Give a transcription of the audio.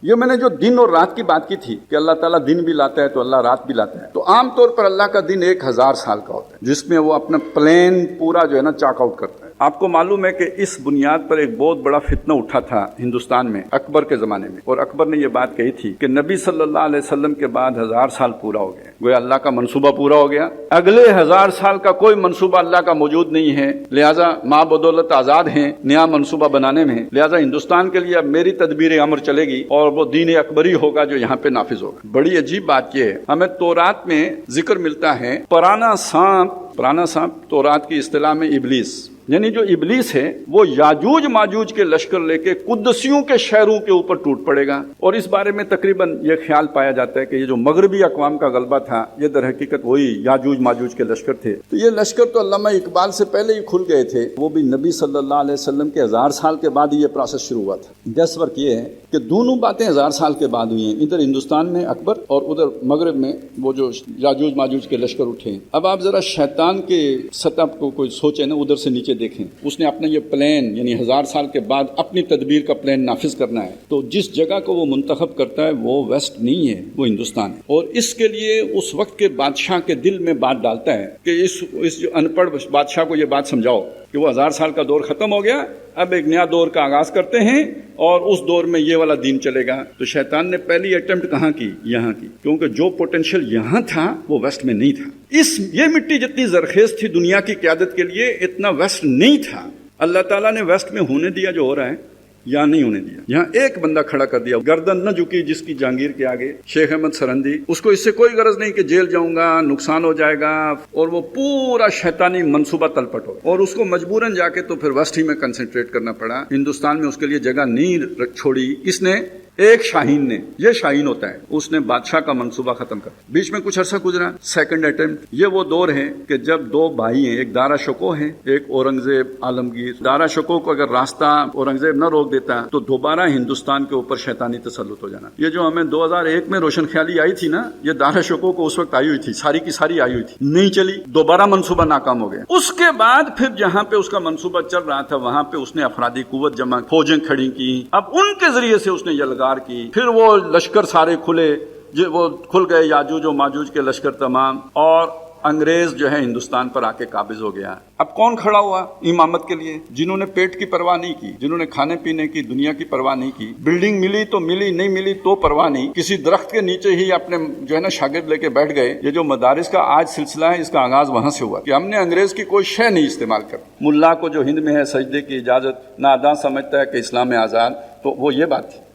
یہ میں نے جو دن اور رات کی بات کی تھی کہ اللہ تعالیٰ دن بھی لاتا ہے تو اللہ رات بھی لاتا ہے، تو عام طور پر اللہ کا دن 1000 سال کا ہوتا ہے، جس میں وہ اپنا پلین پورا جو ہے نا چاک آؤٹ کرتا ہے۔ آپ کو معلوم ہے کہ اس بنیاد پر ایک بہت بڑا فتنہ اٹھا تھا ہندوستان میں اکبر کے زمانے میں، اور اکبر نے یہ بات کہی تھی کہ نبی صلی اللہ علیہ وسلم کے بعد 1000 سال پورا ہو گئے، گویا اللہ کا منصوبہ پورا ہو گیا، اگلے 1000 سال کا کوئی منصوبہ اللہ کا موجود نہیں ہے، لہٰذا ماں بدولت آزاد ہیں نیا منصوبہ بنانے میں، لہٰذا ہندوستان کے لیے اب میری تدبیر عمر چلے گی اور وہ دین اکبری ہوگا جو یہاں پہ نافذ ہوگا۔ بڑی عجیب بات یہ ہے، ہمیں تورات میں ذکر ملتا ہے پرانا سانپ تورات کی اصطلاح میں ابلیس، یعنی جو ابلیس ہے وہ یاجوج ماجوج کے لشکر لے کے قدسیوں کے شہروں کے اوپر ٹوٹ پڑے گا، اور اس بارے میں تقریباً یہ خیال پایا جاتا ہے کہ یہ جو مغربی اقوام کا غلبہ تھا یہ در حقیقت وہی یاجوج ماجوج کے لشکر تھے۔ تو یہ لشکر تو علامہ اقبال سے پہلے ہی کھل گئے تھے، وہ بھی نبی صلی اللہ علیہ وسلم کے 1000 سال کے بعد یہ پروسیس شروع ہوا تھا۔ گیس ورک یہ ہے کہ دونوں باتیں 1000 سال کے بعد ہوئی ہیں، ادھر ہندوستان میں اکبر اور ادھر مغرب میں وہ جو یاجوج ماجوج کے لشکر اٹھے ہیں۔ اب آپ ذرا شیطان کے سطح کو کوئی سوچیں نا، ادھر سے نیچے دیکھیں، اس نے اپنا یہ پلان یعنی 1000 سال کے بعد اپنی تدبیر کا پلان نافذ کرنا ہے، تو جس جگہ کو وہ منتخب کرتا ہے وہ ویسٹ نہیں ہے، وہ ہندوستان ہے، اور اس کے لیے اس وقت کے بادشاہ کے دل میں بات ڈالتا ہے کہ اس جو ان پڑھ بادشاہ کو یہ بات سمجھاؤ کہ وہ 1000 سال کا دور ختم ہو گیا، اب ایک نیا دور کا آغاز کرتے ہیں اور اس دور میں یہ والا دین چلے گا۔ تو شیطان نے پہلی اٹیمپٹ کہاں کی؟ یہاں کی، کیونکہ جو پوٹینشیل یہاں تھا وہ ویسٹ میں نہیں تھا۔ یہ مٹی جتنی زرخیز تھی دنیا کی قیادت کے لیے، اتنا ویسٹ نہیں تھا۔ اللہ تعالیٰ نے ویسٹ میں ہونے دیا جو ہو رہا ہے، یہاں نہیں ہونے دیا۔ یہاں ایک بندہ کھڑا کر دیا، گردن نہ جھکی جس کی جہانگیر کے آگے، شیخ احمد سرہندی، اس کو اس سے کوئی غرض نہیں کہ جیل جاؤں گا، نقصان ہو جائے گا، اور وہ پورا شیطانی منصوبہ تلپٹ ہو، اور اس کو مجبوراً جا کے تو پھر ویسٹ ہی میں کنسنٹریٹ کرنا پڑا۔ ہندوستان میں اس کے لیے جگہ نہیں چھوڑی، اس نے ایک شاہین نے، یہ شاہین ہوتا ہے، اس نے بادشاہ کا منصوبہ ختم کر۔ بیچ میں کچھ عرصہ گزرا، سیکنڈ اٹیمپٹ، یہ وہ دور ہے کہ جب دو بھائی ہیں، ایک دارا شکوہ ہے، ایک اورنگزیب عالمگیر۔ دارا شکوہ کو اگر راستہ اورنگزیب نہ روک دیتا تو دوبارہ ہندوستان کے اوپر شیطانی تسلط ہو جانا۔ یہ جو ہمیں 2001 میں روشن خیالی آئی تھی نا، یہ دارا شکوہ کو اس وقت آئی ہوئی تھی، ساری کی ساری آئی ہوئی تھی، نہیں چلی، دوبارہ منصوبہ ناکام ہو گیا۔ اس کے بعد پھر جہاں پہ اس کا منصوبہ چل رہا تھا وہاں پہ اس نے افرادی قوت جمع، فوجیں کھڑی کی، اب ان کے ذریعے سے اس نے یلغار کی، پھر وہ لشکر سارے کھلے، وہ کھل گئے یاجوج و ماجوج کے لشکر تمام، اور انگریز جو ہے ہندوستان پر آ کے قابض ہو گیا۔ اب کون کھڑا ہوا امامت کے لیے؟ جنہوں نے پیٹ کی پرواہ نہیں کی، جنہوں نے کھانے پینے کی دنیا کی پرواہ نہیں کی، بلڈنگ ملی تو ملی، نہیں ملی تو پرواہ نہیں، کسی درخت کے نیچے ہی اپنے جو ہے نا شاگرد لے کے بیٹھ گئے۔ یہ جو مدارس کا آج سلسلہ ہے، اس کا آغاز وہاں سے ہوا کہ ہم نے انگریز کی کوئی شے نہیں استعمال کر۔ ملا کو جو ہند میں ہے سجدے کی اجازت، ناداں سمجھتا ہے کہ اسلام میں آزاد، تو وہ یہ بات تھی۔